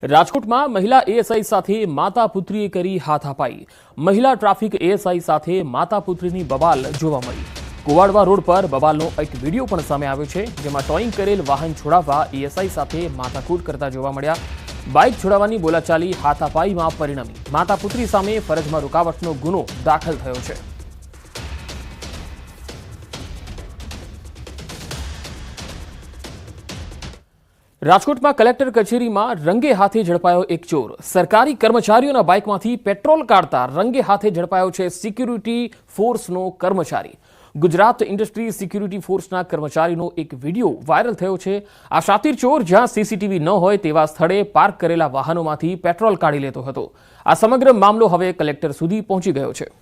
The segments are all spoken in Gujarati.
રાજકોટમાં મહિલા એએસઆઈ સાથે માતા પુત્રીએ કરી હાથાપાઈ। મહિલા ટ્રાફિક એએસઆઈ સાથે માતા પુત્રીની બબાલ જોવા મળી। કુવાડવા રોડ પર બબાલનો એક વિડીયો પણ સામે આવ્યો છે, જેમાં ટોઈંગ કરેલ વાહન છોડાવવા એએસઆઈ સાથે માથાકૂટ કરતા જોવા મળ્યા। બાઇક છોડાવવાની બોલાચાલી હાથાપાઈમાં પરિણમી। માતા પુત્રી સામે ફરજમાં રૂકાવટનો ગુનો દાખલ થયો છે। રાજકોટમાં કલેક્ટર કચેરીમાં રંગે હાથે ઝડપાયો એક ચોર। સરકારી કર્મચારીઓના બાઇકમાંથી પેટ્રોલ કાઢતા રંગે હાથે ઝડપાયો છે સિક્યુરિટી ફોર્સનો કર્મચારી। ગુજરાત ઇન્ડસ્ટ્રી સિક્યુરિટી ફોર્સના કર્મચારીનો એક વિડીયો વાયરલ થયો છે। આ શાતીર ચોર જ્યાં સીસીટીવી ન હોય તેવા સ્થળે પાર્ક કરેલા વાહનોમાંથી પેટ્રોલ કાઢી લેતો હતો। આ સમગ્ર મામલો હવે કલેક્ટર સુધી પહોંચી ગયો છે।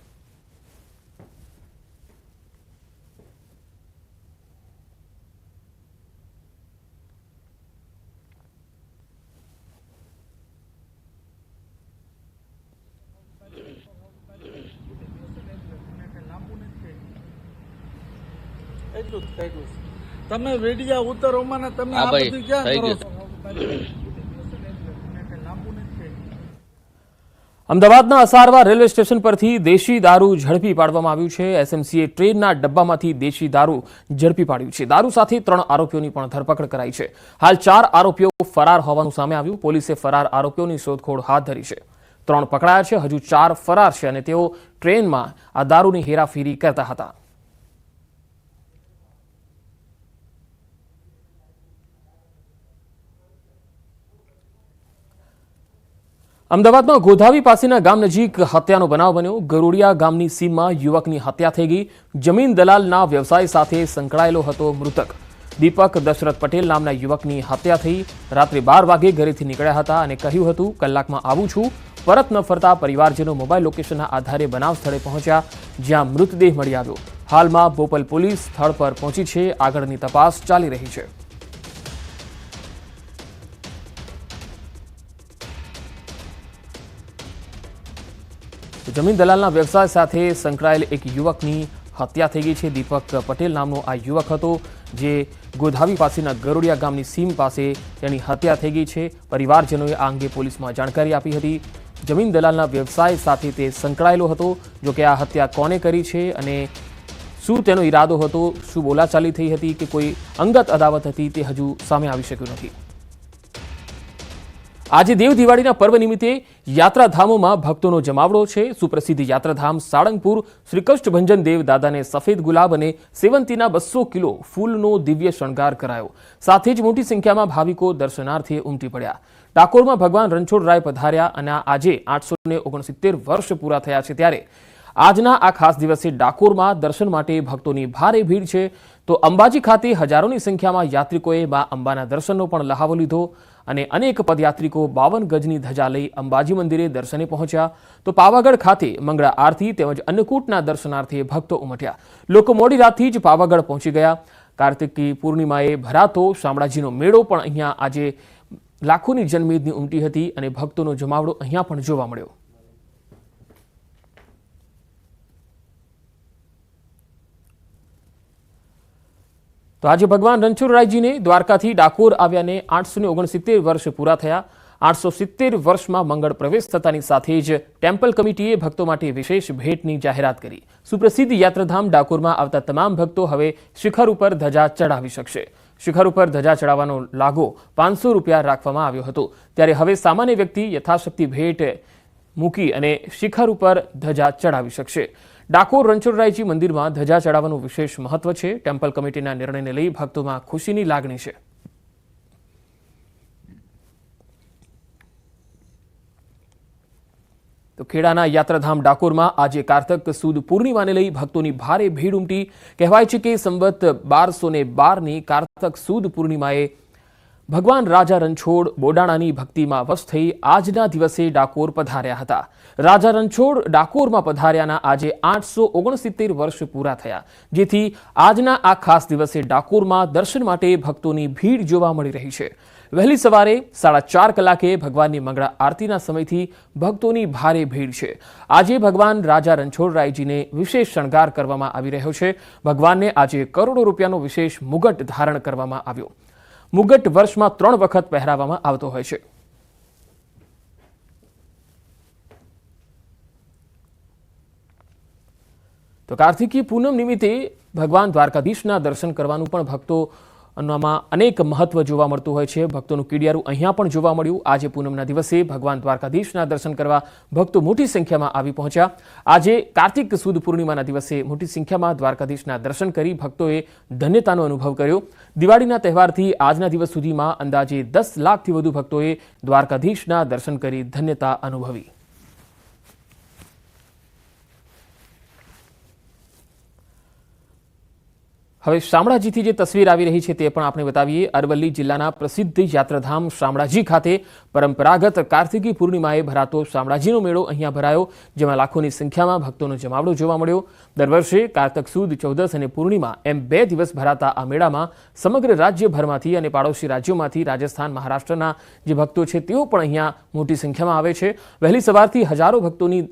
તમે વેડિયા ઉતરોમાં ને તમે આ બધું ક્યાં કરો છો? અમદાવાદના અસારવા રેલવે સ્ટેશન પરથી દેશી દારૂ ઝડપી પાડવામાં આવ્યું છે। એસએમસીએ ટ્રેનના ડબ્બામાંથી દેશી દારૂ ઝડપી પાડ્યું છે। દારૂ સાથે 3 આરોપીઓની પણ ધરપકડ કરાઈ છે। હાલ 4 આરોપીઓ ફરાર હોવાનું સામે આવ્યું। પોલીસે ફરાર આરોપીઓની શોધખોળ હાથ ધરી છે। 3 પકડાયા છે, હજુ 4 ફરાર છે અને તેઓ ટ્રેનમાં આ દારૂની હેરાફેરી કરતા હતા। અમદાવાદમાં ગોધાવી પાસેના ગામ નજીક હત્યાનો બનાવ બન્યો। ગરોડિયા ગામની સીમમાં યુવકની હત્યા થઈ ગઈ। જમીન દલાલના વ્યવસાય સાથે સંકળાયેલો હતો મૃતક। દીપક દશરથ પટેલ નામના યુવકની હત્યા થઈ। રાત્રે 12 વાગે ઘરેથી નીકળ્યા હતા અને કહ્યું હતું કલાકમાં આવું છું। પરત ન ફરતા પરિવારજનો મોબાઈલ લોકેશનના આધારે બનાવ સ્થળે પહોંચ્યા, જ્યાં મૃતદેહ મળી આવ્યો। હાલમાં બોપલ પોલીસ સ્થળ પર પહોંચી છે। આગળની તપાસ ચાલી રહી છે। જમીન દલાલના વ્યવસાય સાથે સંકળાયેલ એક યુવકની હત્યા થઈ ગઈ છે। દીપક પટેલ નામનો આ યુવક હતો, જે ગોધાવી પાસેના ગરોડિયા ગામની સીમ પાસે તેની હત્યા થઈ ગઈ છે। પરિવારજનોએ આ અંગે પોલીસમાં જાણકારી આપી હતી। જમીન દલાલના વ્યવસાય સાથે તે સંકળાયેલો હતો। જો કે આ હત્યા કોને કરી છે અને શું તેનો ઈરાદો હતો, શું બોલાચાલી થઈ હતી કે કોઈ અંગત અદાવત હતી, તે હજુ સામે આવી શક્યું નથી। આજે દેવ દિવાળીના પર્વ નિમિત્તે યાત્રાધામોમાં ભક્તોનો જમાવડો છે। સુપ્રસિદ્ધ યાત્રાધામ સાળંગપુર શ્રી કષ્ટભંજન દેવ દાદાને સફેદ ગુલાબ અને સેવંતીના 200 કિલો ફૂલનો દિવ્ય શણગાર કરાયો। સાથે જ મોટી સંખ્યામાં ભાવિકો દર્શનાર્થે ઉમટી પડ્યા। ડાકોરમાં ભગવાન રણછોડરાય પધાર્યા અને આજે 869 વર્ષ પૂરા થયા છે, ત્યારે આજના આ ખાસ દિવસે ડાકોરમાં દર્શન માટે ભક્તોની ભારે ભીડ છે। તો અંબાજી ખાતે હજારોની સંખ્યામાં યાત્રિકોએ મા અંબાના દર્શનનો પણ લહાવો લીધો અને અનેક પદયાત્રિકો 52 ગજની ધજા લઈ અંબાજી મંદિરે દર્શને પહોંચ્યા। તો પાવાગઢ ખાતે મંગળા આરતી તેમજ અન્નકૂટના દર્શનાર્થે ભક્તો ઉમટ્યા। લોકો મોડી રાતથી જ પાવાગઢ પહોંચી ગયા। કાર્તિકી પૂર્ણિમાએ ભરાતો શામળાજીનો મેળો પણ અહીંયા આજે લાખોની જનમેદની ઉમટી હતી અને ભક્તોનો જમાવડો અહીંયા પણ જોવા મળ્યો। તો આજે ભગવાન રણછોડરાયજીને દ્વારકાથી ડાકોર આવ્યાને 869 વર્ષ પૂરા થયા। 870 વર્ષમાં મંગળ પ્રવેશ થતાની સાથે જ ટેમ્પલ કમિટીએ ભક્તો માટે વિશેષ ભેટની જાહેરાત કરી। સુપ્રસિદ્ધ યાત્રાધામ ડાકોરમાં આવતા તમામ ભક્તો હવે શિખર ઉપર ધજા ચડાવી શકશે। શિખર ઉપર ધજા ચડાવવાનો લાગો 500 રૂપિયા રાખવામાં આવ્યો હતો, ત્યારે હવે સામાન્ય વ્યક્તિ યથાશક્તિ ભેટ મૂકી અને શિખર ઉપર ધજા ચડાવી શકશે। ડાકોર રણછોડરાયજી મંદિરમાં ધજા ચડાવવાનું વિશેષ મહત્વ છે। ટેમ્પલ કમિટીના નિર્ણયને લઈ ભક્તોમાં ખુશીની લાગણી છે। તો ખેડાના યાત્રાધામ ડાકોરમાં આજે કારતક સુદ પૂર્ણિમાને લઈ ભક્તોની ભારે ભીડ ઉમટી। કહેવાય છે કે સંવત 1212ની કારતક સુદ પૂર્ણિમાએ ભગવાન રાજા રણછોડ બોડાણાની ભક્તિમાં વશ થઈ આજના દિવસે ડાકોર પધાર્યા હતા। રાજા રણછોડ ડાકોરમાં પધાર્યાના આજે 869 વર્ષ પૂરા થયા, જેથી આજના આ ખાસ દિવસે ડાકોરમાં દર્શન માટે ભક્તોની ભીડ જોવા મળી રહી છે। વહેલી સવારે 4:30 કલાકે ભગવાનની મંગળા આરતીના સમયથી ભક્તોની ભારે ભીડ છે। આજે ભગવાન રાજા રણછોડરાયજીને વિશેષ શણગાર કરવામાં આવી રહ્યો છે। ભગવાનને આજે કરોડો રૂપિયાનો વિશેષ મુગટ ધારણ કરવામાં આવ્યો। મુગટ વર્ષમાં 3 વખત પહેરાવવામાં આવતો હોય છે। તો કાર્તિકી પૂનમ નિમિત્તે ભગવાન દ્વારકાધીશના દર્શન કરવાનું પણ ભક્તોમાં અનેક મહત્વ જોવા મળતું હોય છે. ભક્તોનું કીડિયારું અહીંયા પણ જોવા મળ્યું. આજે પૂનમના દિવસે ભગવાન દ્વારકાધીશના દર્શન કરવા ભક્તો મોટી સંખ્યામાં આવી પહોંચ્યા. આજે કાર્તિક સુદ પૂર્ણિમાના દિવસે મોટી સંખ્યામાં દ્વારકાધીશના દર્શન કરી ભક્તોએ ધન્યતાનો અનુભવ કર્યો. દિવાળીના તહેવારથી આજના દિવસ સુધીમાં અંદાજે 10 લાખથી વધુ ભક્તોએ દ્વારકાધીશના દર્શન કરી ધન્યતા અનુભવી. હવે શામળાજીથી જે તસવીર આવી રહી છે તે પણ આપણે બતાવીએ. અરવલ્લી જિલ્લાના પ્રસિદ્ધ યાત્રાધામ શામળાજી ખાતે પરંપરાગત કાર્તિકી પૂર્ણિમાએ ભરાતો શામળાજીનો મેળો અહીંયા ભરાયો, જેમાં લાખોની સંખ્યામાં ભક્તોનો જમાવડો જોવા મળ્યો. દર વર્ષે કારતક સુદ, ચૌદસ અને પૂર્ણિમા એમ 2 દિવસ ભરાતા આ મેળામાં સમગ્ર રાજ્યભરમાંથી અને પાડોશી રાજ્યોમાંથી રાજસ્થાન, મહારાષ્ટ્રના જે ભક્તો છે તેઓ પણ અહીંયા મોટી સંખ્યામાં આવે છે. વહેલી સવારથી હજારો ભક્તોની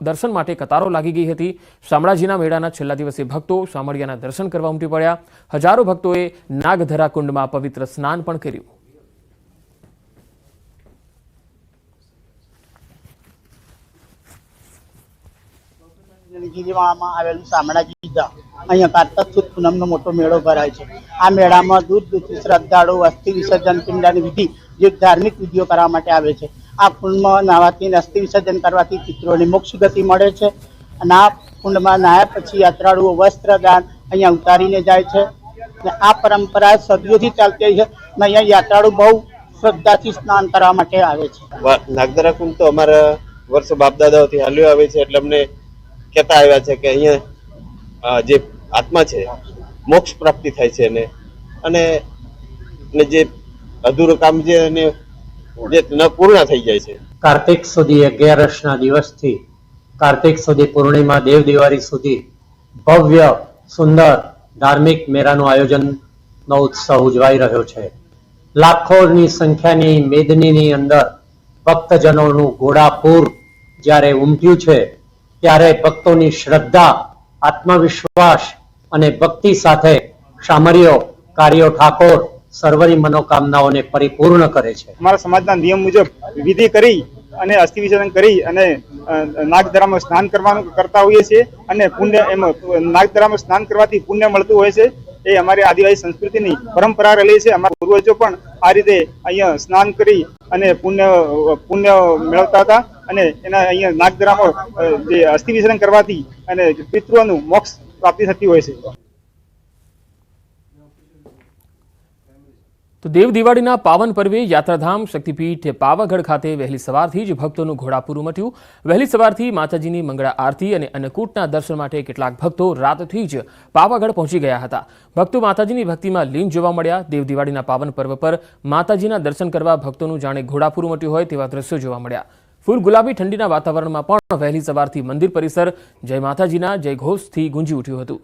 દર્શન માટે કતારો લાગી ગઈ હતી. શામળાજીના મેળાના છેલ્લા દિવસે ભક્તો શામળિયાના દર્શન કરવા ઉમટી પડ્યા. હજારો ભક્તોએ નાગધરા કુંડમાં પવિત્ર સ્નાન પણ કર્યું. આવેલું શામળાજી ધામ, અહીંયા કારતક સુદ પૂનમનો મોટો મેળો ભરાય છે. આ મેળામાં દૂર દૂરથી શ્રદ્ધાળુઓ અસ્થિ વિસર્જન, પિંડાની વિધિ જે ધાર્મિક વિધિઓ કરવા માટે આવે છે. આ કુંડમાં નાહવાથી, અસ્થિ વિસર્જન કરવાથી પિતૃઓને મોક્ષ ગતિ મળે છે. અને આ કુંડમાં નાહ્યા પછી યાત્રાળુઓ વસ્ત્રદાન અહીંયા ઉતારીને જાય છે. આ પરંપરા સદીઓથી ચાલતી છે. અહીંયા યાત્રાળુ બહુ શ્રદ્ધાથી સ્નાન કરવા માટે આવે છે. નાગધરા કુંડ તો અમારા વર્ષો બાપ દાદાઓથી હાલ્યો આવે છે, એટલે અમને કહેતા આવ્યા છે કે અહીંયા જે આત્મા છે મોક્ષ પ્રાપ્તિ થાય છે અને જે અધૂરું કામ છે એને જે ન પૂર્ણ થઈ જાય છે. કાર્તિક સુધી 11ના દિવસથી કાર્તિક સુધી પૂર્ણિમા દેવ દિવાળી સુધી ભવ્ય સુંદર ધાર્મિક મેળાનું આયોજનનો ઉત્સવ ઉજવાઈ રહ્યો છે. લાખોની સંખ્યાની મેદનીની અંદર ભક્તજનોનું ઘોડાપૂર જ્યારે ઉમટ્યું છે, ત્યારે ભક્તોની શ્રદ્ધા, આત્મવિશ્વાસ અને ભક્તિ સાથે શામળિયો, કાર્યો ઠાકોર સર્વની મનોકામનાઓને પરિપૂર્ણ કરે છે. અમારા સમાજના નિયમ મુજબ વિધિ કરી અને અસ્થિ વિસર્જન કરી અને નાગધરામાં સ્નાન કરવાનું કરતા હોઈએ છીએ અને પુણ્ય એમાં નાગધરામાં સ્નાન કરવાથી પુણ્ય મળતું હોય છે. એ અમારી આદિવાસી સંસ્કૃતિની પરંપરા રહેલી છે. અમારા પૂર્વજો પણ આ રીતે અહીંયા સ્નાન કરી અને પુણ્ય મેળવતા હતા અને એના અહીંયા નાગધરામાં જે અસ્થિ વિસર્જન કરવાથી અને પિતૃઓનું મોક્ષ પ્રાપ્તિ થતી હોય છે. તો દેવ દિવાળીના પાવન પર્વે યાત્રાધામ શક્તિપીઠ પાવાગઢ ખાતે વહેલી સવારથી જ ભક્તોનું ઘોડાપૂર ઉમટ્યું. વહેલી સવારથી માતાજીની મંગળા આરતી અને અન્નકૂટના દર્શન માટે કેટલાક ભક્તો રાતથી જ પાવાગઢ પહોંચી ગયા હતા. ભક્તો માતાજીની ભક્તિમાં લીન જોવા મળ્યા. દેવ દિવાળીના પાવન પર્વ પર માતાજીના દર્શન કરવા ભક્તોનું જાણે ઘોડાપૂર ઉમટ્યું હોય તેવા દ્રશ્યો જોવા મળ્યા. ફૂલ ગુલાબી ઠંડીના વાતાવરણમાં પણ વહેલી સવારથી મંદિર પરિસર જય માતાજીના જય ઘોષથી ગુંજી ઉઠ્યું હતું.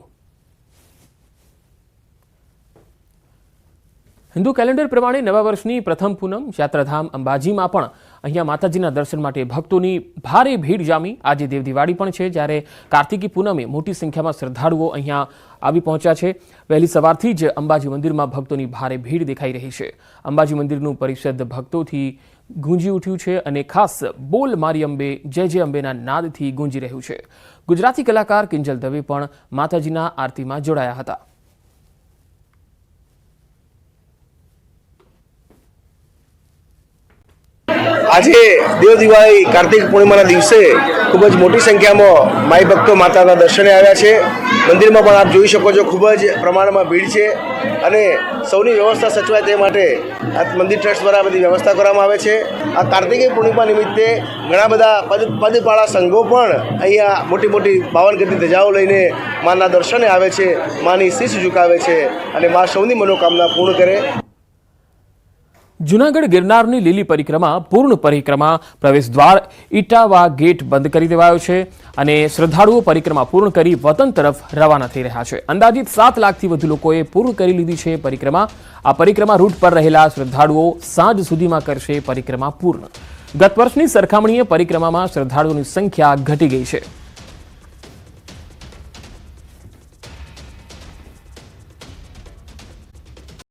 હિન્દુ કેલેન્ડર પ્રમાણે નવા વર્ષની પ્રથમ પૂનમ યાત્રાધામ અંબાજીમાં પણ અહીંયા માતાજીના દર્શન માટે ભક્તોની ભારે ભીડ જામી. આજે દેવ દિવાળી પણ છે, જ્યારે કાર્તિકી પૂનમે મોટી સંખ્યામાં શ્રદ્ધાળુઓ અહીંયા આવી પહોંચ્યા છે. વહેલી સવારથી જ અંબાજી મંદિરમાં ભક્તોની ભારે ભીડ દેખાઈ રહી છે. અંબાજી મંદિરનું પરિષદ ભક્તોથી ગુંજી ઉઠ્યું છે અને ખાસ બોલ મારી અંબે, જય જય અંબેના નાદથી ગુંજી રહ્યું છે. ગુજરાતી કલાકાર કિંજલ દવે પણ માતાજીના આરતીમાં જોડાયા હતા. આજે દેવ દિવાળી કાર્તિક પૂર્ણિમાના દિવસે ખૂબ જ મોટી સંખ્યામાં માઈ ભક્તો માતાના દર્શને આવ્યા છે. મંદિરમાં પણ આપ જોઈ શકો છો, ખૂબ જ પ્રમાણમાં ભીડ છે અને સૌની વ્યવસ્થા સચવાય તે માટે આ મંદિર ટ્રસ્ટ દ્વારા બધી વ્યવસ્થા કરવામાં આવે છે. આ કાર્તિકી પૂર્ણિમા નિમિત્તે ઘણા બધા પદપાળા સંઘો પણ અહીંયા મોટી મોટી પાવનગઢની ધજાઓ લઈને માના દર્શને આવે છે, માની શીશ ઝુકાવે છે અને મા સૌની મનોકામના પૂર્ણ કરે. જૂનાગઢ ગિરનારની લીલી પરિક્રમા પૂર્ણ પરિક્રમા પ્રવેશ દ્વાર ઇટાવા ગેટ બંધ કરી દેવાયો છે અને શ્રદ્ધાળુઓ પરિક્રમા પૂર્ણ કરી વતન તરફ રવાના થઈ રહ્યા છે. અંદાજિત 7 લાખથી વધુ લોકોએ પૂર્ણ કરી લીધી છે પરિક્રમા. આ પરિક્રમા રૂટ પર રહેલા શ્રદ્ધાળુઓ સાંજ સુધીમાં કરશે પરિક્રમા પૂર્ણ. ગત વર્ષની સરખામણીએ પરિક્રમામાં શ્રદ્ધાળુઓની સંખ્યા ઘટી ગઈ છે.